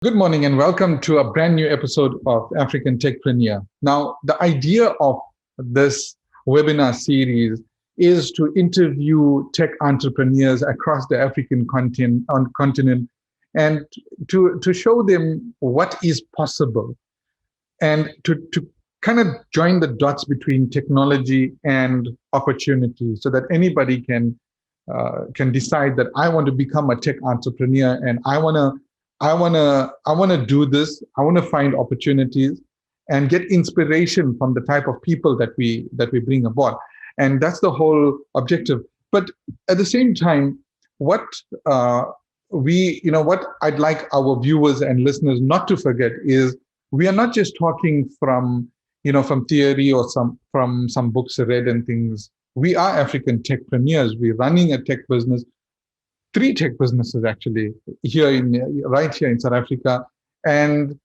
Good morning and welcome to a brand new episode of African Techpreneur. Now, the idea of this webinar series is to interview tech entrepreneurs across the African continent and to show them what is possible and to kind of join the dots between technology and opportunity so that anybody can decide that I want to become a tech entrepreneur and I want to do this. I want to find opportunities and get inspiration from the type of people that we bring aboard, and that's the whole objective. But at the same time, what what I'd like our viewers and listeners not to forget is we are not just talking from theory or from some books read and things. We are African techpreneurs. We're running a tech business, three tech businesses actually right here in South Africa, and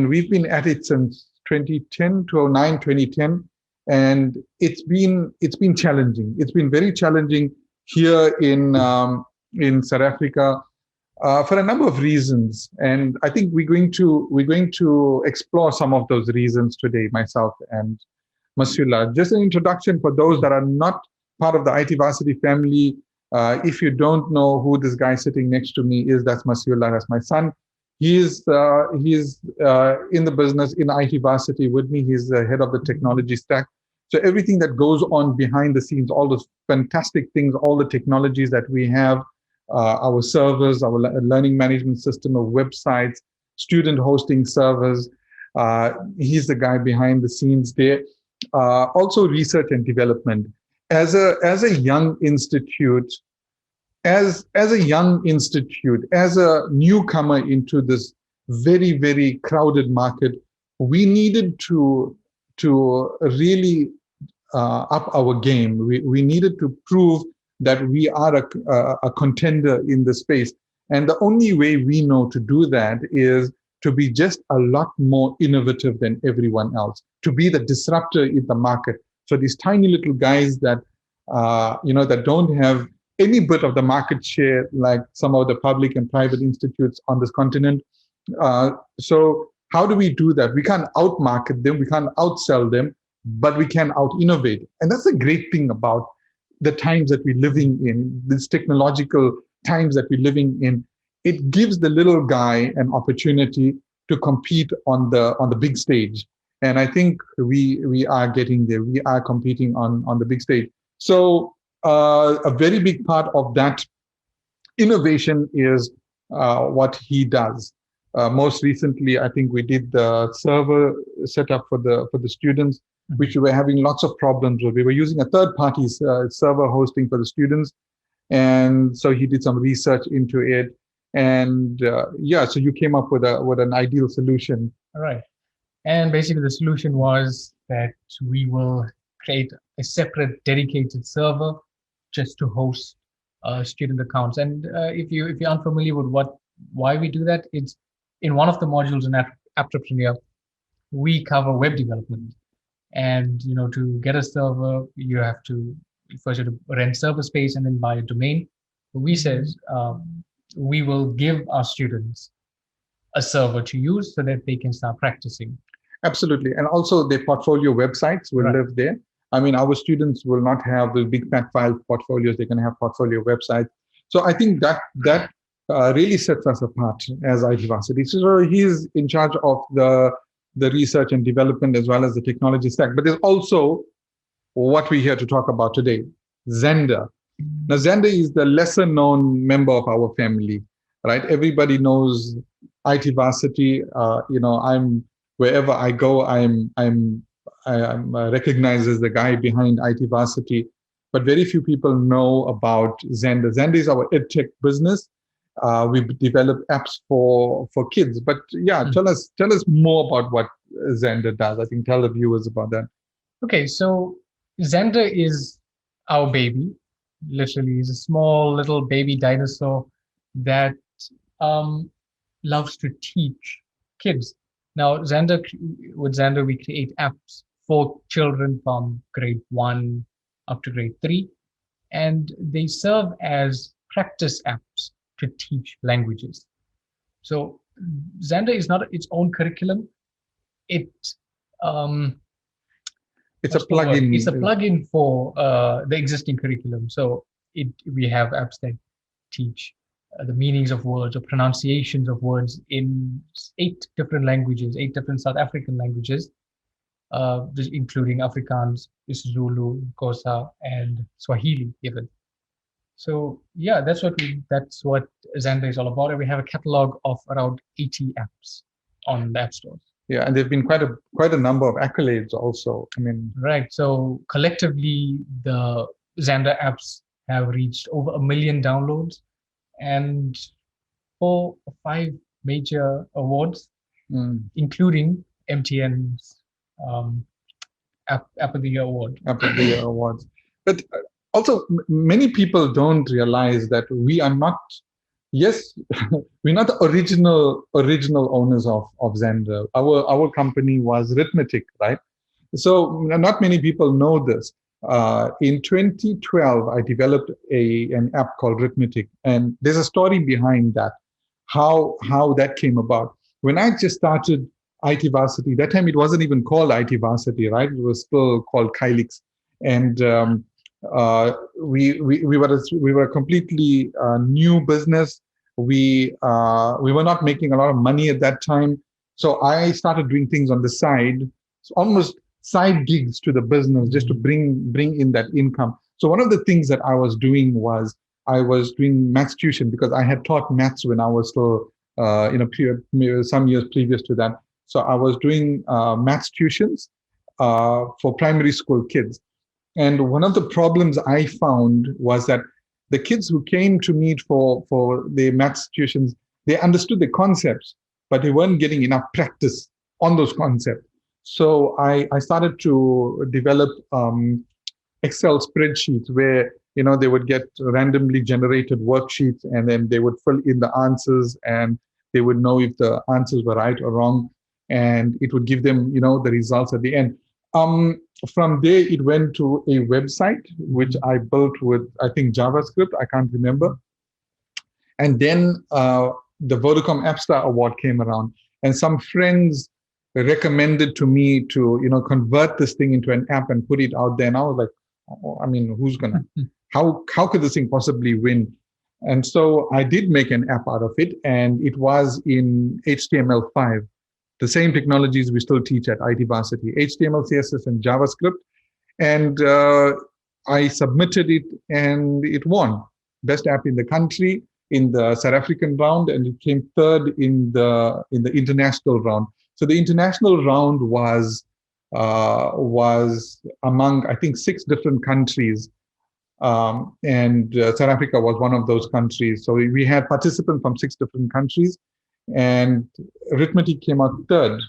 we've been at it since 2010, 2010, and it's been challenging. It's been very challenging here in South Africa for a number of reasons, and I think we're going to explore some of those reasons today, myself and Masula. Just an introduction for those that are not part of the IT Varsity family. If you don't know who this guy sitting next to me is, that's Masula, that's my son. He's in the business in IT Varsity with me. He's the head of the technology stack. So everything that goes on behind the scenes, all those fantastic things, all the technologies that we have, our servers, our learning management system, our websites, student hosting servers. He's the guy behind the scenes there. Also research and development. As a young institute, as a newcomer into this very, very crowded market, we needed to really up our game. We needed to prove that we are a contender in the space. And the only way we know to do that is to be just a lot more innovative than everyone else, to be the disruptor in the market. So these tiny little guys that that don't have any bit of the market share like some of the public and private institutes on this continent. So how do we do that? We can't outmarket them, we can't outsell them, but we can out-innovate. And that's the great thing about the times that we're living in, these technological times that we're living in. It gives the little guy an opportunity to compete on the big stage. And I think we are getting there. We are competing on the big stage. So a very big part of that innovation is what he does. Most recently, I think we did the server setup for the students, which we were having lots of problems with. We were using a third-party server hosting for the students, and so he did some research into it. And so you came up with an ideal solution. All right. And basically the solution was that we will create a separate dedicated server just to host student accounts. And if you're unfamiliar with why we do that, it's in one of the modules in Apptrepreneur, we cover web development. And to get a server, you have to first rent server space and then buy a domain. We says we will give our students a server to use so that they can start practicing. Absolutely. And also their portfolio websites will live there. I mean, our students will not have the big fat file portfolios. They can have portfolio websites. So I think that really sets us apart as IT Varsity. So he's in charge of the research and development as well as the technology stack. But there's also what we're here to talk about today, Xander. Now, Xander is the lesser known member of our family, right? Everybody knows IT Varsity. I'm wherever I go, I'm recognized as the guy behind IT Varsity, but very few people know about Xander. Xander is our edtech business. We develop apps for kids. But tell us more about what Xander does. I think tell the viewers about that. Okay, so Xander is our baby. Literally, he's a small little baby dinosaur that loves to teach kids. Now, with Xander, we create apps for children from grade 1 up to grade 3, and they serve as practice apps to teach languages. So Xander is not its own curriculum. It um, It's a what's the word? It's a plugin. plugin for the existing curriculum. So we have apps that teach the meanings of words or pronunciations of words in 8 different languages, 8 different South African languages, just including Afrikaans, Zulu, Xhosa, and Swahili even. So yeah, that's what Xander is all about. And we have a catalog of around 80 apps on the app stores. Yeah, and there've been quite a number of accolades also. I mean, Right. So collectively, the Xander apps have reached over 1 million downloads and 4 or 5 major awards, including MTN's um, App of the Year award. App of the Year awards. But also, many people don't realize that we are not. Yes, we're not the original owners of Xander. Our company was Arithmetic, right? So not many people know this. In 2012, I developed an app called Arithmetic, and there's a story behind that, how that came about. When I just started IT Varsity, that time it wasn't even called IT Varsity, right? It was still called Kylix, and we were a completely new business. We were not making a lot of money at that time, so I started doing things on the side, almost side gigs to the business, just to bring in that income. So one of the things that I was doing was I was doing maths tuition, because I had taught maths when I was still some years previous to that. So I was doing maths tuitions for primary school kids. And one of the problems I found was that the kids who came to me for the maths tuitions, they understood the concepts, but they weren't getting enough practice on those concepts. So I started to develop Excel spreadsheets where they would get randomly generated worksheets, and then they would fill in the answers, and they would know if the answers were right or wrong, and it would give them the results at the end. From there, it went to a website which I built with, I think, JavaScript. I can't remember. And then the Vodacom App Star Award came around, and some friends recommended to me to convert this thing into an app and put it out there. And I was like, oh, I mean, who's gonna? How could this thing possibly win? And so I did make an app out of it, and it was in HTML5. The same technologies we still teach at IT Varsity, HTML, CSS, and JavaScript. And I submitted it, and it won best app in the country in the South African round, and it came third in the international round. So the international round was among, I think, 6 different countries, and South Africa was one of those countries. So we had participants from 6 different countries, and Arithmetic came out third.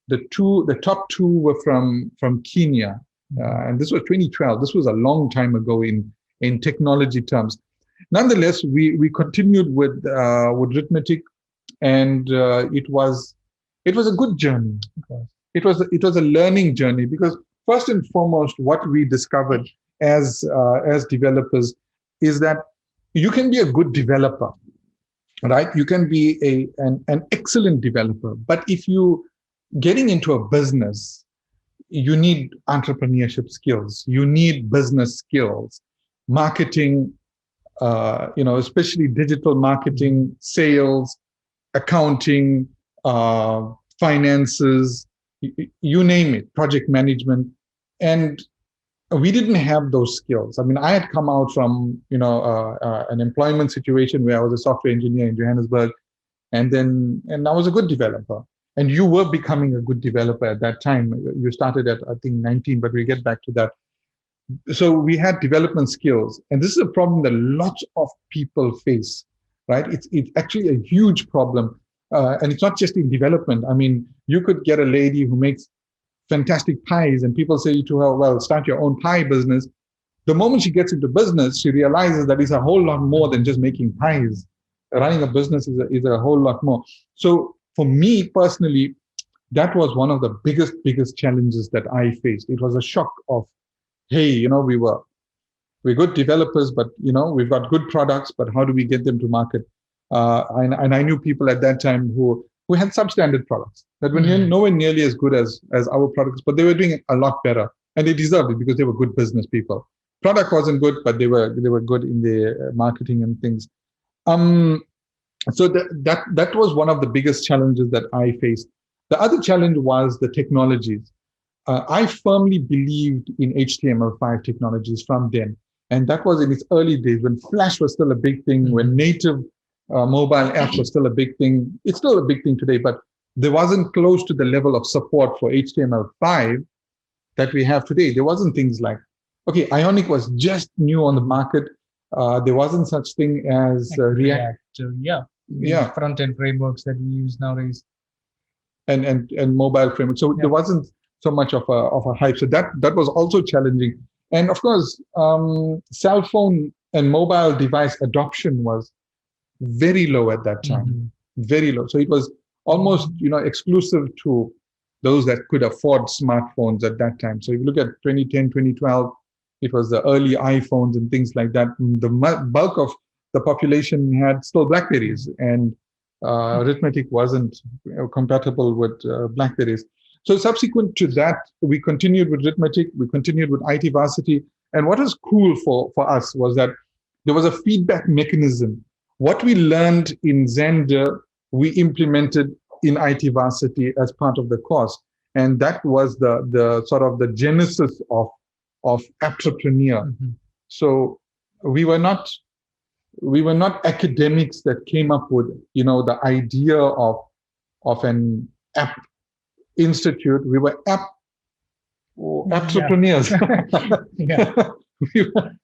The top 2 were from Kenya, and this was 2012. This was a long time ago in technology terms. Nonetheless, we continued with Arithmetic, and it was a good journey. It was a learning journey, because first and foremost, what we discovered as developers is that you can be a good developer, right? You can be an excellent developer, but if you getting into a business, you need entrepreneurship skills, you need business skills, marketing, especially digital marketing, sales, accounting, finances, you name it, project management. And we didn't have those skills. I mean, I had come out from an employment situation where I was a software engineer in Johannesburg, and I was a good developer. And you were becoming a good developer at that time. You started at, I think, 19, but we'll get back to that. So we had development skills, and this is a problem that lots of people face, right? It's actually a huge problem, and it's not just in development. I mean, you could get a lady who makes fantastic pies, and people say to her, well, start your own pie business. The moment she gets into business, she realizes that it's a whole lot more than just making pies. Running a business is a whole lot more. So for me personally, that was one of the biggest challenges that I faced. It was a shock of, hey, we're good developers, but we've got good products, but how do we get them to market? And I knew people at that time who who had substandard products that were nowhere nearly as good as our products, but they were doing a lot better, and they deserved it because they were good business people. Product wasn't good, but they were good in their marketing and things. So that was one of the biggest challenges that I faced. The other challenge was the technologies. I firmly believed in HTML5 technologies from then. And that was in its early days when Flash was still a big thing, when native mobile apps was still a big thing. It's still a big thing today, but there wasn't close to the level of support for HTML5 that we have today. There wasn't things like, okay, Ionic was just new on the market. There wasn't such thing as React. Front-end frameworks that we use nowadays. And mobile framework. So there wasn't so much of a hype. So that was also challenging. And of course, cell phone and mobile device adoption was very low at that time, very low. So it was almost, exclusive to those that could afford smartphones at that time. So if you look at 2010, 2012, it was the early iPhones and things like that. The bulk of the population had still Blackberries, and arithmetic wasn't compatible with Blackberries. So subsequent to that, we continued with arithmetic, we continued with IT Varsity. And what was cool for us was that there was a feedback mechanism. What we learned in Xander, we implemented in IT Varsity as part of the course. And that was the sort of the genesis of Entrepreneur. So we were not academics that came up with, the idea of an app institute. We were entrepreneurs.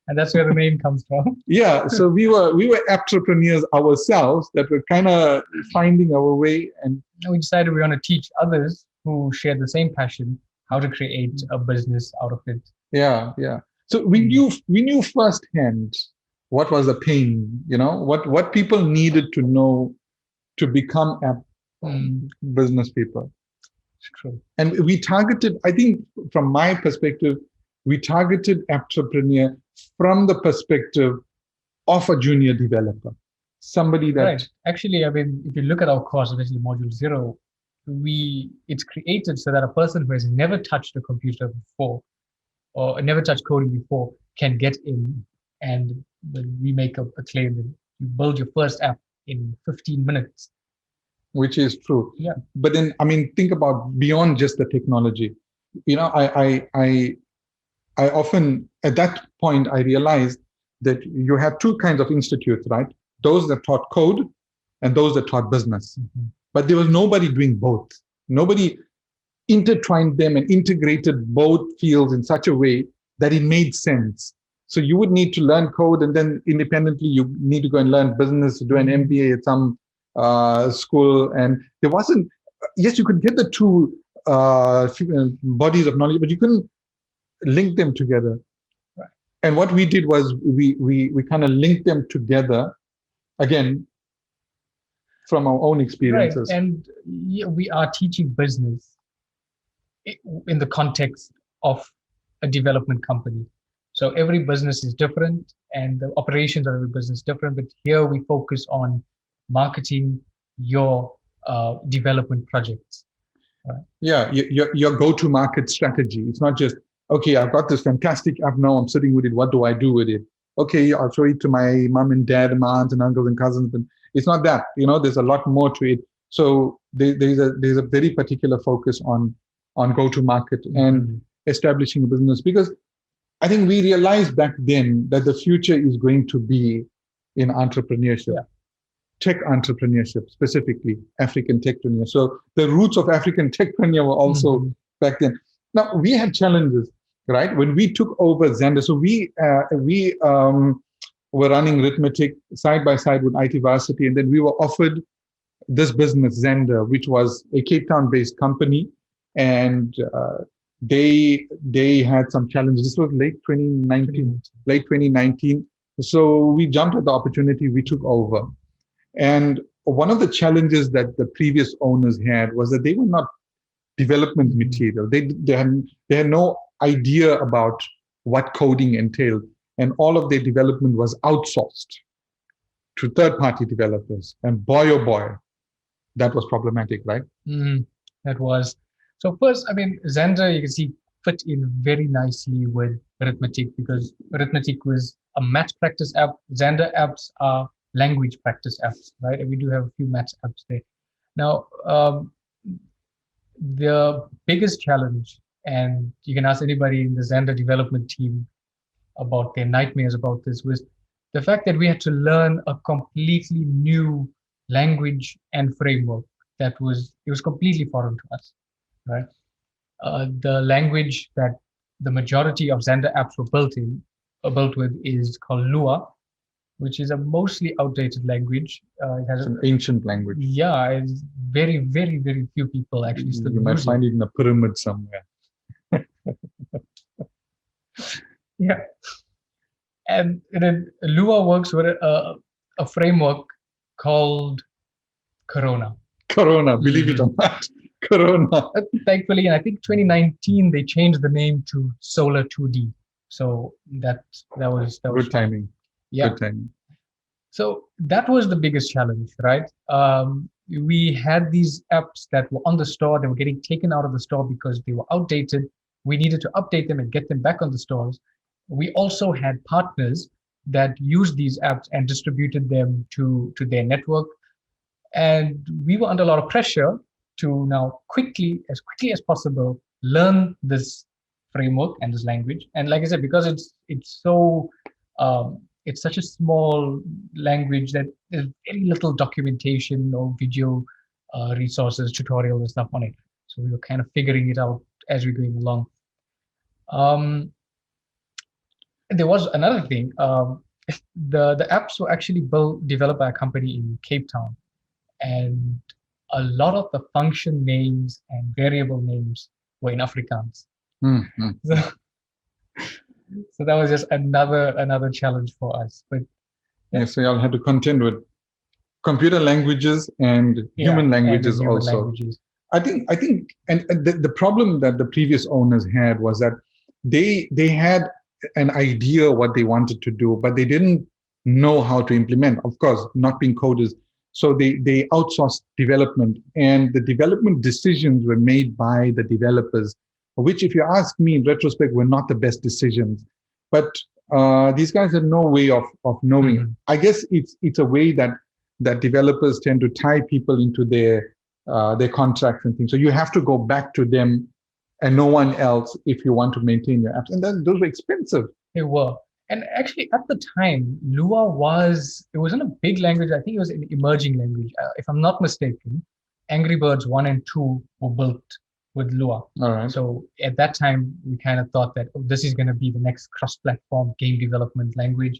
And that's where the name comes from. So we were entrepreneurs ourselves that were kind of finding our way, and we decided we want to teach others who share the same passion how to create a business out of it. So we knew firsthand what was the pain, what people needed to know to become business people. True. And we targeted, I think from my perspective, we targeted entrepreneur from the perspective of a junior developer, somebody that... Right. Actually, I mean, if you look at our course, especially module 0, it's created so that a person who has never touched a computer before or never touched coding before can get in. And when we make a claim that you build your first app in 15 minutes. Which is true. But then, I mean, think about beyond just the technology. I often, at that point, I realized that you have two kinds of institutes, right? Those that taught code and those that taught business. But there was nobody doing both. Nobody intertwined them and integrated both fields in such a way that it made sense. So you would need to learn code, and then independently you need to go and learn business, do an MBA at some school. And there wasn't, yes, you could get the two bodies of knowledge, but you couldn't link them together. Right. And what we did was we kind of linked them together, again, from our own experiences. Right. And we are teaching business in the context of a development company. So every business is different and the operations of every business is different, but here we focus on marketing your development projects. Right? Your go-to-market strategy. It's not just, okay, I've got this fantastic app now, I'm sitting with it, what do I do with it? Okay, I'll show it to my mom and dad and my aunts and uncles and cousins, but it's not that, there's a lot more to it. So there's a very particular focus on go-to-market and establishing a business, because I think we realized back then that the future is going to be in entrepreneurship, tech entrepreneurship, specifically African techpreneur. So the roots of African techpreneur were also back then. Now we had challenges, right? When we took over Xander, so we were running arithmetic side by side with IT Varsity, and then we were offered this business, Xander, which was a Cape Town-based company, and they had some challenges. This was late 2019. So we jumped at the opportunity, we took over. And one of the challenges that the previous owners had was that they were not development material. They had no idea about what coding entailed. And all of their development was outsourced to third-party developers. And boy, oh boy, that was problematic, right? That was. So first, I mean, Xander, you can see, fit in very nicely with arithmetic because arithmetic was a math practice app. Xander apps are language practice apps, right? And we do have a few math apps there. Now, the biggest challenge, and you can ask anybody in the Xander development team about their nightmares about this, was the fact that we had to learn a completely new language and framework it was completely foreign to us, right? The language that the majority of Xander apps were built with is called Lua, which is a mostly outdated language. It has It's an ancient language. Yeah, it's very, very, very few people actually still You might use find it in a pyramid somewhere. Yeah, and then Lua works with a framework called Corona. Corona, believe it or not, Corona. Thankfully, in I think 2019, they changed the name to Solar 2D. So that was Good timing. Yeah. Good timing. So that was the biggest challenge, right? We had these apps that were on the store, they were getting taken out of the store because they were outdated. We needed to update them and get them back on the stores. We also had partners that used these apps and distributed them to their network. And we were under a lot of pressure to now quickly as possible, learn this framework and this language. And like I said, because it's so it's such a small language that there's very little documentation or video resources, tutorials and stuff on it. So we were kind of figuring it out as we're going along. There was another thing. The apps were actually developed by a company in Cape Town, and a lot of the function names and variable names were in Afrikaans. So that was just another challenge for us. But yeah, so y'all had to contend with computer languages and human languages human also. Languages. I think, and the problem that the previous owners had was that they had an idea what they wanted to do, but they didn't know how to implement. Of course, not being coders, so they outsourced development, and the development decisions were made by the developers, which, if you ask me in retrospect, were not the best decisions. But these guys had no way of knowing. Mm-hmm. I guess it's a way that developers tend to tie people into their contracts and things. So you have to go back to them and no one else if you want to maintain your apps. And then those were expensive. They were. And actually, at the time, Lua it wasn't a big language. I think it was an emerging language. If I'm not mistaken, Angry Birds 1 and 2 were built with Lua. All right. So at that time, we kind of thought that this is going to be the next cross-platform game development language,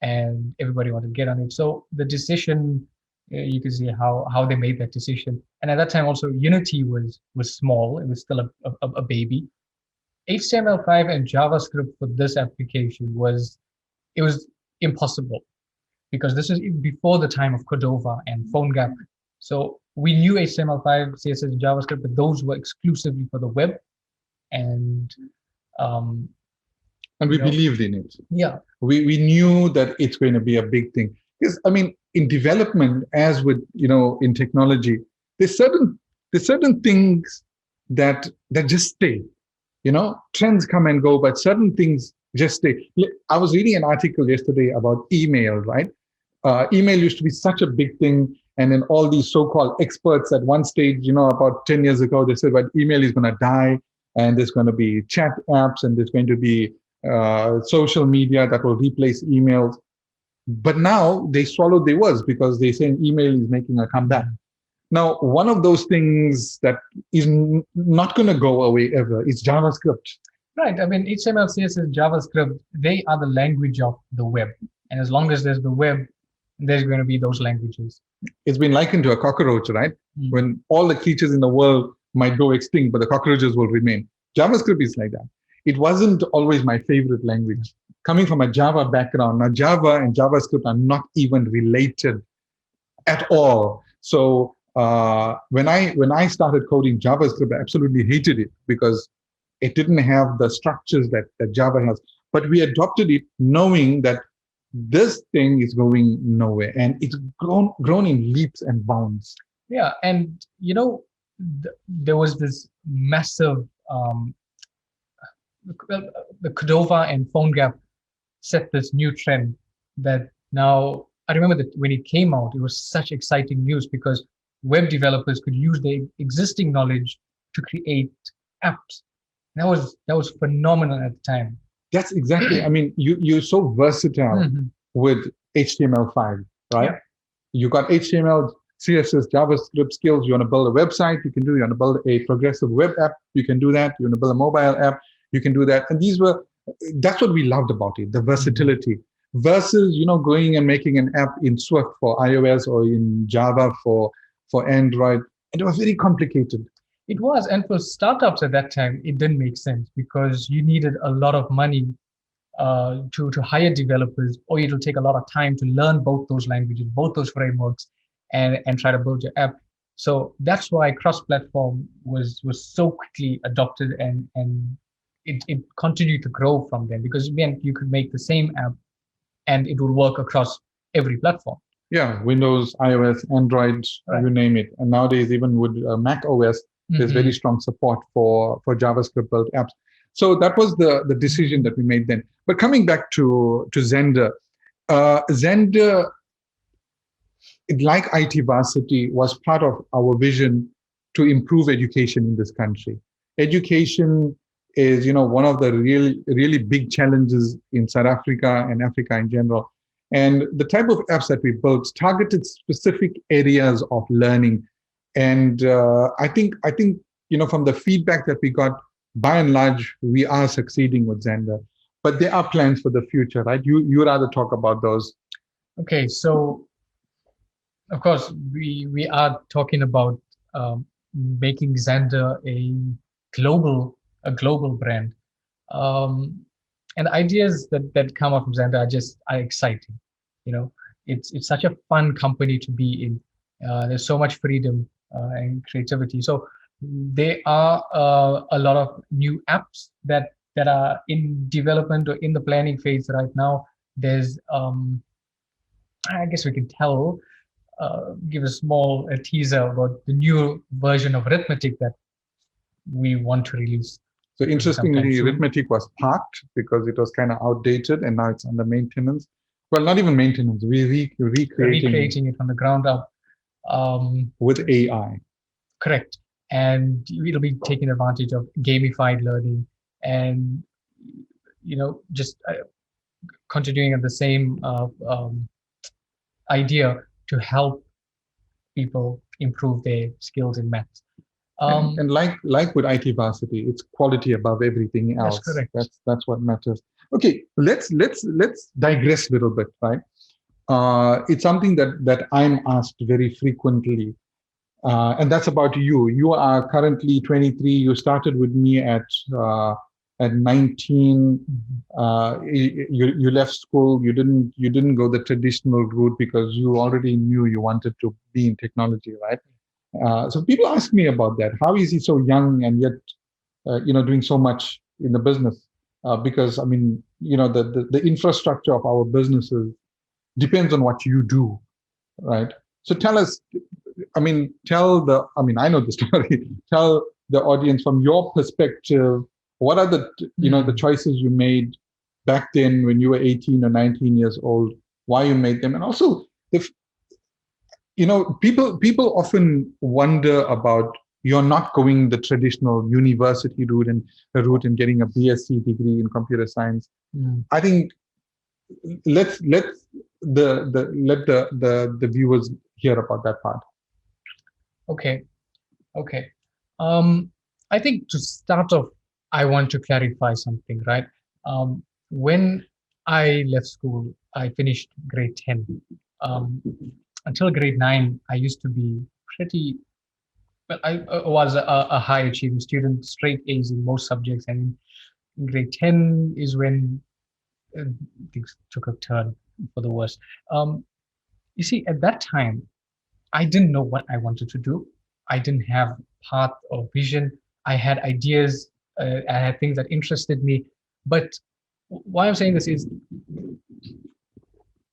and everybody wanted to get on it. So the decision, you can see how they made that decision. And at that time, also Unity was small. It was still a baby. HTML5 and JavaScript for this application was impossible, because this is before the time of Cordova and PhoneGap. So we knew HTML5, CSS, and JavaScript, but those were exclusively for the web. And we believed in it. Yeah. We knew that it's going to be a big thing. Because, I mean, in development, as with, in technology, there's certain things that just stay. Trends come and go, but certain things just stay. I was reading an article yesterday about email, right? Email used to be such a big thing. And then all these so-called experts at one stage, about 10 years ago, they said, well, email is going to die, and there's going to be chat apps, and there's going to be social media that will replace emails. But now they swallowed their words, because they're saying email is making a comeback. Now, one of those things that is not going to go away ever is JavaScript. Right. I mean, HTML, CSS, JavaScript, they are the language of the web. And as long as there's the web, there's going to be those languages. It's been likened to a cockroach, right? When all the creatures in the world might go extinct, but the cockroaches will remain. JavaScript is like that. It wasn't always my favorite language. Coming from a Java background, now Java and JavaScript are not even related at all. So when I started coding JavaScript, I absolutely hated it, because it didn't have the structures that Java has. But we adopted it knowing that this thing is going nowhere, and it's grown in leaps and bounds. Yeah, and there was this massive well, the Cordova and PhoneGap set this new trend that now I remember that when it came out, it was such exciting news because web developers could use their existing knowledge to create apps. That was phenomenal at the time. That's exactly. I mean, you're so versatile Mhm. with HTML5, right? Yeah. You got HTML, CSS, JavaScript skills. You want to build a website, you can do. You want to build a progressive web app, you can do that. You want to build a mobile app, you can do that. And that's what we loved about it, the versatility. Versus, going and making an app in Swift for iOS or in Java for Android. And it was very complicated. It was, and for startups at that time, it didn't make sense because you needed a lot of money to hire developers, or it'll take a lot of time to learn both those languages, both those frameworks, and try to build your app. So that's why cross-platform was so quickly adopted, and it continued to grow from then because again you could make the same app and it would work across every platform. Yeah, Windows, iOS, Android, Right. you name it. And nowadays, even with Mac OS, there's very strong support for JavaScript built apps. So that was the decision that we made then. But coming back to Xander, Xander, like IT Varsity, was part of our vision to improve education in this country. Education is, one of the really big challenges in South Africa and Africa in general. And the type of apps that we built targeted specific areas of learning. And I think from the feedback that we got, by and large, we are succeeding with Xander. But there are plans for the future, right? You rather talk about those. Okay, so of course we are talking about making Xander a global brand. And ideas that come up from Xander are exciting. It's such a fun company to be in. There's so much freedom and creativity. So there are a lot of new apps that are in development or in the planning phase right now. There's I guess we can give a small teaser about the new version of arithmetic that we want to release. So interestingly, arithmetic was parked because it was kind of outdated, and now it's under maintenance. Well, not even maintenance. We're recreating it from the ground up with AI. Correct, and it'll be taking advantage of gamified learning, and just continuing at the same idea to help people improve their skills in maths. And like with IT Varsity, it's quality above everything else. That's correct. That's what matters. Okay, let's digress a little bit, right? It's something that I'm asked very frequently, and that's about you. You are currently 23. You started with me at 19. You left school. You didn't go the traditional route because you already knew you wanted to be in technology, right? So people ask me about that. How is he so young and yet, doing so much in the business? Because I mean, the infrastructure of our businesses depends on what you do, right? So tell us. I mean, I know the story. Tell the audience from your perspective. What are the choices you made back then when you were 18 or 19 years old? Why you made them, and also if people often wonder about you're not going the traditional university route and getting a BSc degree in computer science. I think let the viewers hear about that part. Okay. I think to start off, I want to clarify something, right? When I left school, I finished grade 10. Until grade 9, I used to be pretty, well, I was a high achieving student, straight A's in most subjects. And in grade 10 is when things took a turn for the worse. You see, at that time, I didn't know what I wanted to do. I didn't have path or vision. I had ideas. I had things that interested me. But why I'm saying this is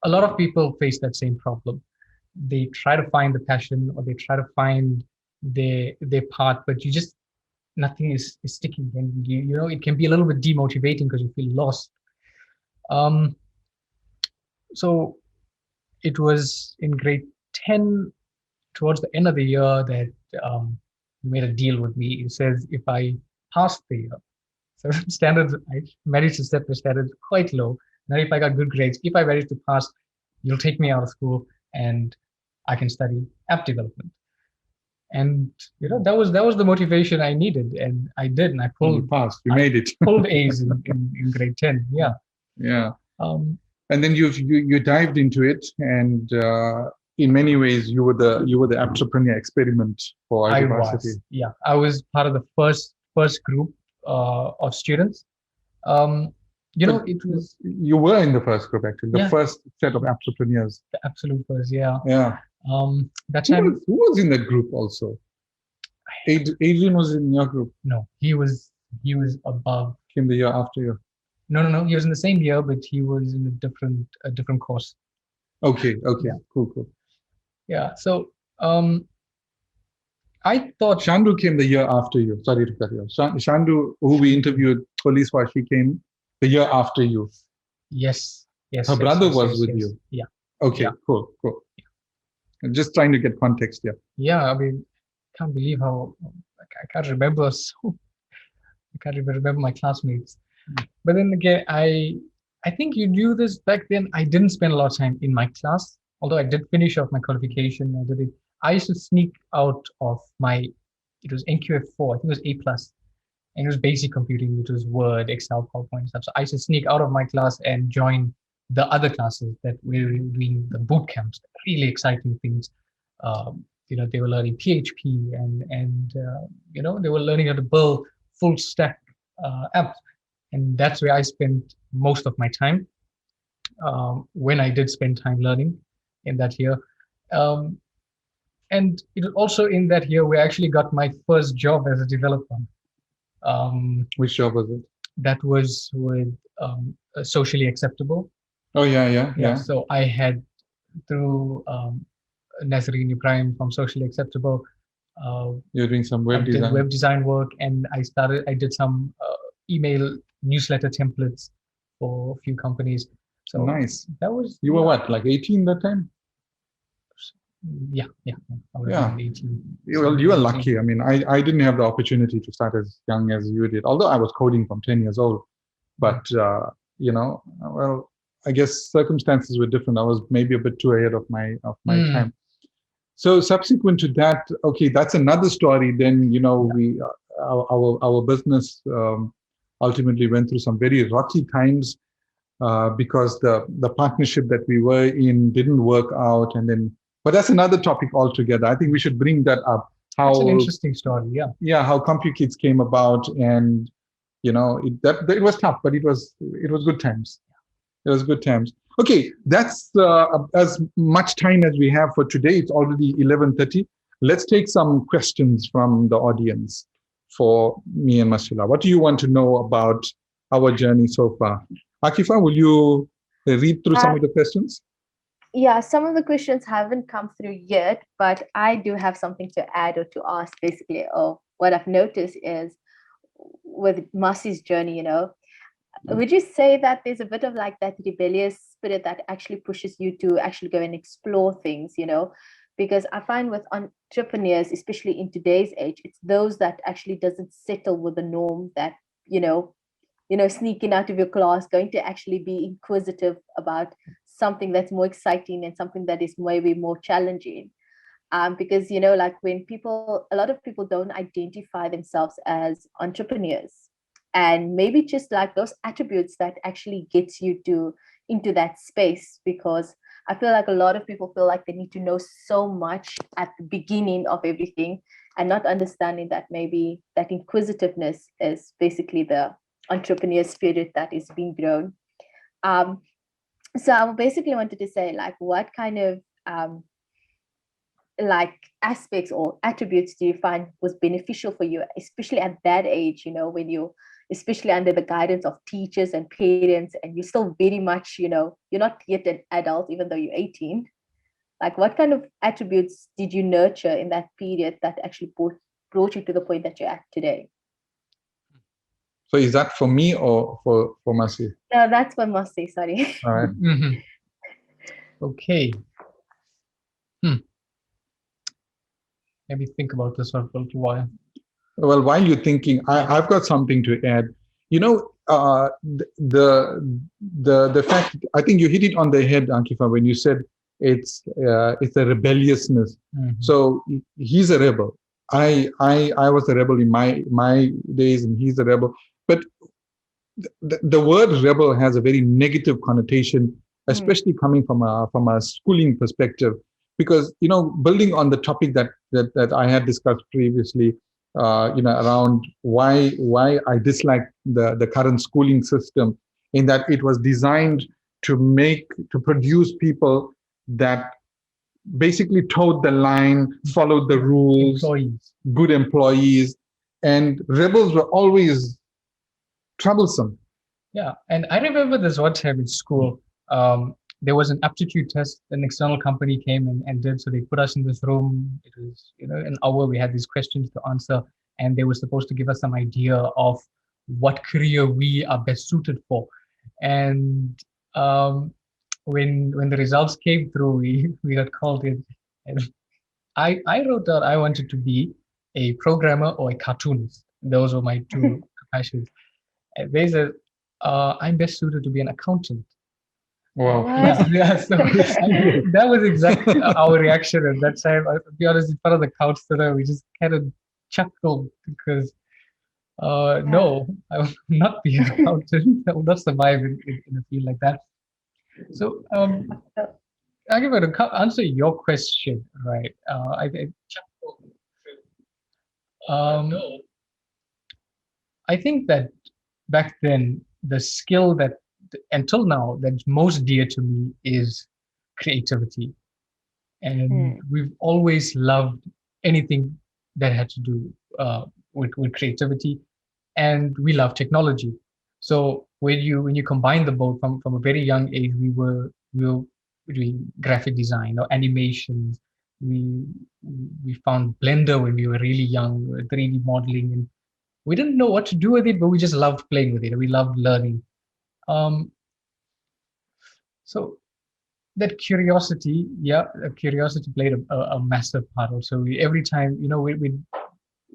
a lot of people face that same problem. they try to find the passion, or they try to find their path, but you just nothing is sticking, and you know it can be a little bit demotivating because you feel lost. Um, so it was in grade 10, towards the end of the year, that he made a deal with me. He says if I passed the year, so standards, I managed to set the standards quite low. Now, if I got good grades, if I managed to pass, you'll take me out of school and I can study app development. And you know that was the motivation I needed, and I did, and I And you pulled passed. You I made it. pulled A's in grade 10. Yeah. Yeah. Um, And then you dived into it, and in many ways you were the entrepreneur experiment for I Varsity. was, yeah, I was part of the first group of students. Um, you know, So it was, you were in the first group, actually, the yeah, first set of entrepreneurs. the absolute first, yeah. Yeah. That Who time, was, who was in that group also? Adrian was in your group. no, he was above. Came the year after you. No, he was in the same year, but he was in a different course. Okay. Okay. Yeah, Cool. yeah. So I thought, Shandu came the year after you. Sorry to cut you off. Shandu, who we interviewed, police for, she came the year after you. yes, Her yes, yes, brother yes, was yes, with yes. you. Yeah, Okay, yeah, cool. I'm just trying to get context here. yeah. I mean, can't believe how I can't remember. So I can't even remember my classmates. But then again, I think you knew this back then. I didn't spend a lot of time in my class, although I did finish off my qualification. I did it. I used to sneak out of my. It was NQF4. I think it was A plus, and it was basic computing. It was Word, Excel, PowerPoint stuff. So I used to sneak out of my class and join the other classes that were doing the boot camps. Really exciting things. They were learning PHP, and they were learning how to build full stack apps, and that's where I spent most of my time, when I did spend time learning in that year. Um, and it was also in that year where I actually got my first job as a developer. Which job was it? That was with Socially Acceptable. Oh, yeah. Yeah, so I had, through Nazarene Ibrahim from Socially Acceptable, You're doing some I web did design. web design work, and I did some email newsletter templates for a few companies. So Nice. that was, You were what, like 18 that time? yeah. I was Yeah. around 18. You were lucky. I mean, I didn't have the opportunity to start as young as you did, although I was coding from 10 years old. But, well, I guess circumstances were different. I was maybe a bit too ahead of my time. So subsequent to that, okay, that's another story. Then, we our business ultimately went through some very rocky times because the partnership that we were in didn't work out, and then. But that's another topic altogether. I think we should bring that up. That's an interesting story. Yeah. Yeah, how CompuKids came about, and it was tough, but it was good times. It was good times. Okay, that's as much time as we have for today. It's already 11:30. Let's take some questions from the audience for me and Masila. What do you want to know about our journey so far? Akifa, will you read through some of the questions? Yeah, some of the questions haven't come through yet, but I do have something to add or to ask. Basically, what I've noticed is with Masi's journey, would you say that there's a bit of like that rebellious spirit that actually pushes you to actually go and explore things, because I find with entrepreneurs, especially in today's age, it's those that actually doesn't settle with the norm, that sneaking out of your class, going to actually be inquisitive about something that's more exciting and something that is maybe more challenging. Because like when a lot of people don't identify themselves as entrepreneurs, and maybe just like those attributes that actually gets you into that space, because I feel like a lot of people feel like they need to know so much at the beginning of everything, and not understanding that maybe that inquisitiveness is basically the entrepreneur spirit that is being grown. um so I basically wanted to say, like, what kind of like aspects or attributes do you find was beneficial for you, especially at that age, when you, especially under the guidance of teachers and parents, and you're still very much, you're not yet an adult even though you're 18. Like, what kind of attributes did you nurture in that period that actually brought you to the point that you're at today? So is that for me or for Masi? No, that's for Masi, sorry. All right. Okay. Let me think about this one for a little while. Well, while you're thinking, I've got something to add. You know, the fact, I think you hit it on the head, Ankifa, when you said it's a rebelliousness. So he's a rebel. I was a rebel in my days, and he's a rebel. But the word rebel has a very negative connotation, especially coming from a schooling perspective, because building on the topic that I had discussed previously, around why I dislike the current schooling system, in that it was designed to produce people that basically towed the line, followed the rules, good employees, and rebels were always troublesome. Yeah, and I remember this one time in school, there was an aptitude test. An external company came and did, so they put us in this room. It was, an hour. We had these questions to answer, and they were supposed to give us some idea of what career we are best suited for. And when the results came through, we got called in, and I wrote down I wanted to be a programmer or a cartoonist. Those were my two passions. And they said, I'm best suited to be an accountant. Wow. Yeah. So that was exactly our reaction at that time. I'll be honest, in front of the counselor, we just kind of chuckled because, no, I will not be an accountant. I will not survive in a field like that. So, I'm going to answer your question, right? I think that back then, the skill that until now that's most dear to me is creativity. And we've always loved anything that had to do with creativity, and we love technology. So when you combine the both from a very young age, we were doing graphic design or animations. We found Blender when we were really young, 3D modeling, and we didn't know what to do with it, but we just loved playing with it. We loved learning. So that curiosity, curiosity played a massive part also. Every time,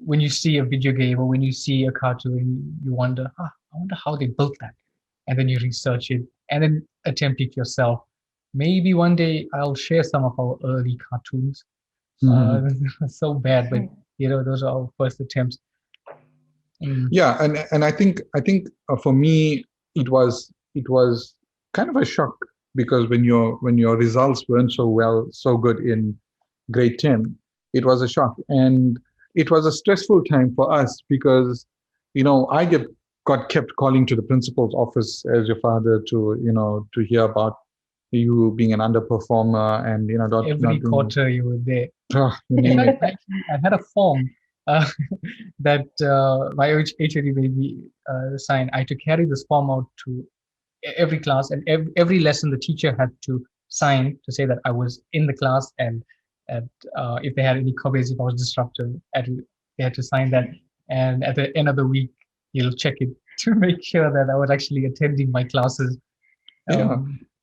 when you see a video game or when you see a cartoon, you wonder, I wonder how they built that. And then you research it and then attempt it yourself. Maybe one day I'll share some of our early cartoons. So bad, but those are our first attempts. Yeah, and I think for me it was kind of a shock, because when your results weren't so good in grade 10, it was a shock, and it was a stressful time for us because I got kept calling to the principal's office as your father to hear about you being an underperformer, and every quarter you were there. In fact, I had a form that my HOD made me sign. I had to carry this form out to every class, and every lesson the teacher had to sign to say that I was in the class, and if they had any comments, if I was disruptive, they had to sign that. And at the end of the week, he'll check it to make sure that I was actually attending my classes.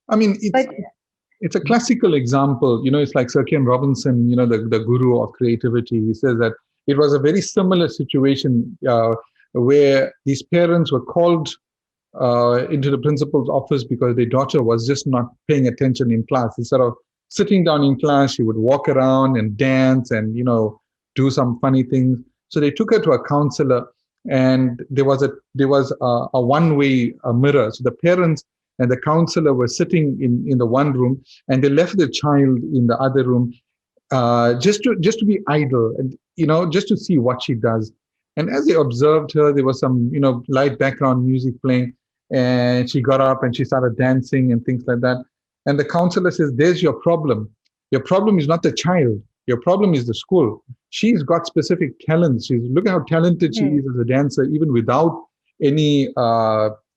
I mean, it's a classical example. It's like Sir Ken Robinson, the guru of creativity. He says that it was a very similar situation where these parents were called into the principal's office because their daughter was just not paying attention in class. Instead of sitting down in class, she would walk around and dance and do some funny things. So they took her to a counselor, and there was a one-way mirror. So the parents and the counselor were sitting in the one room, and they left the child in the other room just to be idle, and just to see what she does. And as they observed her, there was some light background music playing, and she got up and she started dancing and things like that. And the counselor says, "There's your problem. Your problem is not the child. Your problem is the school. She's got specific talents. Look at how talented she is as a dancer, even without any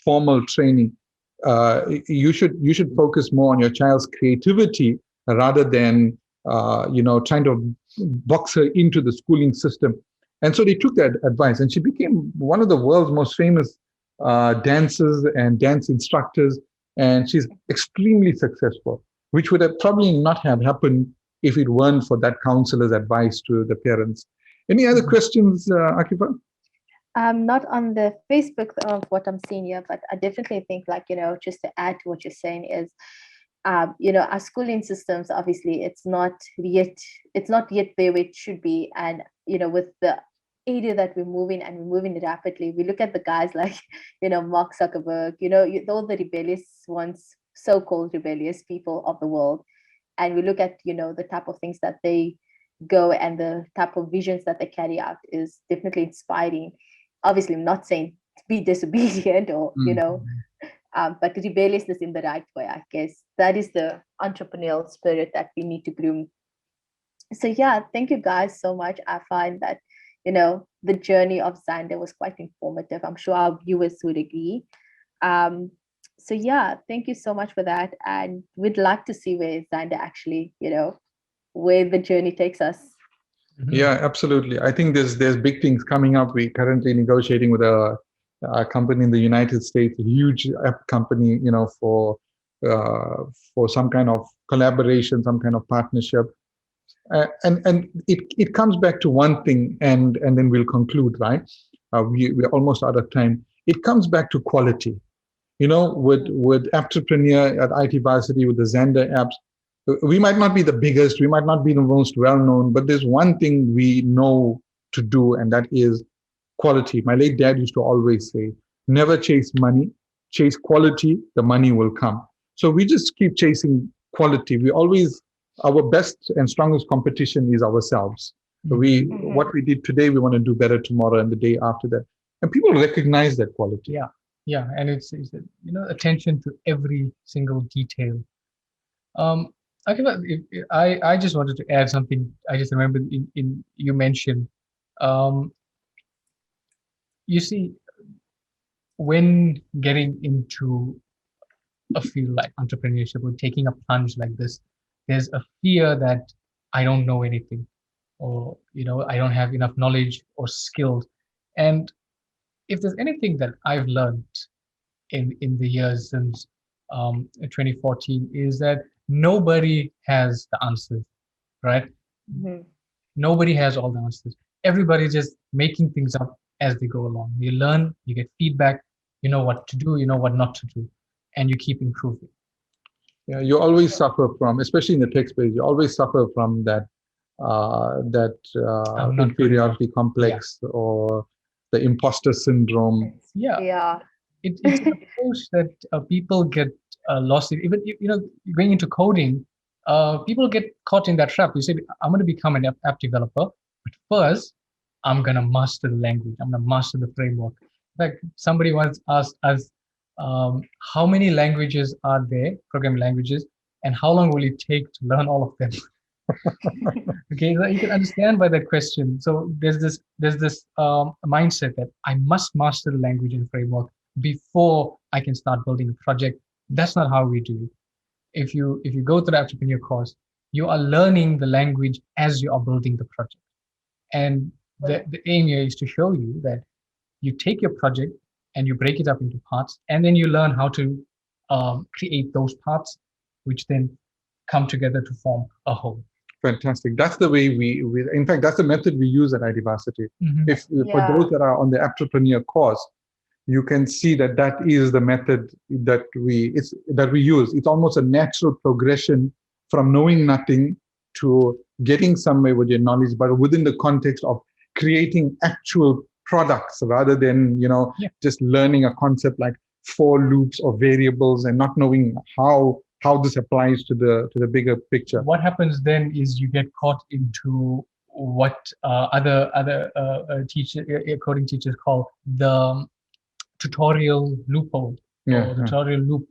formal training. You should focus more on your child's creativity rather than trying to box her into the schooling system. And so they took that advice, and she became one of the world's most famous dancers and dance instructors. And she's extremely successful, which would have probably not have happened if it weren't for that counselor's advice to the parents. Any other questions, Akifa? Not on the Facebook of what I'm seeing here, but I definitely think, like, just to add to what you're saying is, our schooling systems, obviously it's not yet there where it should be. And with the area that we're moving, and we're moving rapidly, we look at the guys like Mark Zuckerberg, all the rebellious ones, so-called rebellious people of the world, and we look at the type of things that they go, and the type of visions that they carry out is definitely inspiring. Obviously, I'm not saying to be disobedient or but rebelliousness in the right way. I guess that is the entrepreneurial spirit that we need to groom. So yeah, thank you guys so much. I find that the journey of Xander was quite informative. I'm sure our viewers would agree. So yeah, thank you so much for that, and we'd like to see where Xander actually, where the journey takes us. Yeah, absolutely. I think there's big things coming up. We're currently negotiating with a company in the United States, a huge app company, for some kind of collaboration, some kind of partnership. And it comes back to one thing, and then we'll conclude, right? We're almost out of time. It comes back to quality. With Entrepreneur at IT Varsity, with the Xander apps, we might not be the biggest, we might not be the most well-known, but there's one thing we know to do, and that is quality. My late dad used to always say, never chase money, chase quality, the money will come. So we just keep chasing quality. Our best and strongest competition is ourselves. What we did today, we want to do better tomorrow and the day after that. And people recognize that quality. Yeah, and it's attention to every single detail. I just wanted to add something. I just remembered in you mentioned, you see, when getting into a field like entrepreneurship or taking a plunge like this, there's a fear that I don't know anything, or I don't have enough knowledge or skills. And if there's anything that I've learned in the years since 2014, is that nobody has the answers, right? Nobody has all the answers. Everybody's just making things up as they go along. You learn, you get feedback, you know what to do, you know what not to do, and you keep improving. Yeah, you always suffer from, especially in the tech space, you always suffer from that inferiority complex, or the impostor syndrome. Yeah. It's an approach that people get lost in. Even going into coding, people get caught in that trap. You say, I'm going to become an app developer, but first I'm going to master the language. I'm going to master the framework. In fact, somebody once asked us, how many languages are there, programming languages, and how long will it take to learn all of them? Okay, so you can understand by that question. So there's this mindset that I must master the language and framework before I can start building a project. That's not how we do it. If you go to the entrepreneur course, you are learning the language as you are building the project. And the aim here is to show you that you take your project and you break it up into parts, and then you learn how to create those parts, which then come together to form a whole. Fantastic. That's the way we in fact, that's the method we use at IT Varsity. For those that are on the entrepreneur course, you can see that is the method that we use. It's almost a natural progression from knowing nothing to getting somewhere with your knowledge, but within the context of creating actual products rather than just learning a concept like for loops or variables and not knowing how this applies to the bigger picture. What happens then is you get caught into what other coding teachers call the tutorial loophole, or the tutorial loop.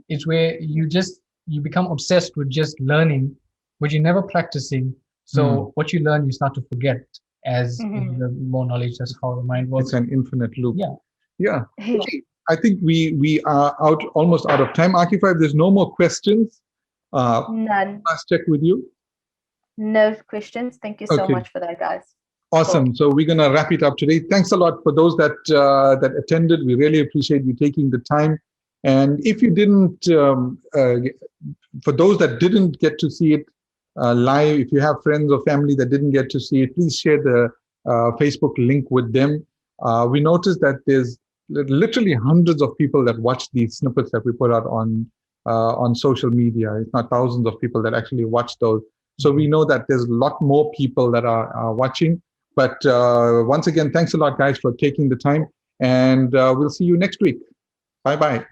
It's where you become obsessed with just learning, but you're never practicing. So what you learn, you start to forget as the more knowledge. That's how the mind works. It's an infinite loop. Yeah. Hey. I think we are almost out of time. Akifa, if there's no more questions, None. Last check with you. No questions. Thank you so Okay. much for that, guys. Awesome. So we're going to wrap it up today. Thanks a lot for those that that attended. We really appreciate you taking the time. And if you didn't, for those that didn't get to see it live, if you have friends or family that didn't get to see it, please share the Facebook link with them. We noticed that there's literally hundreds of people that watch these snippets that we put out on social media. It's not thousands of people that actually watch those. So we know that there's a lot more people that are watching. But once again, thanks a lot, guys, for taking the time. And we'll see you next week. Bye-bye.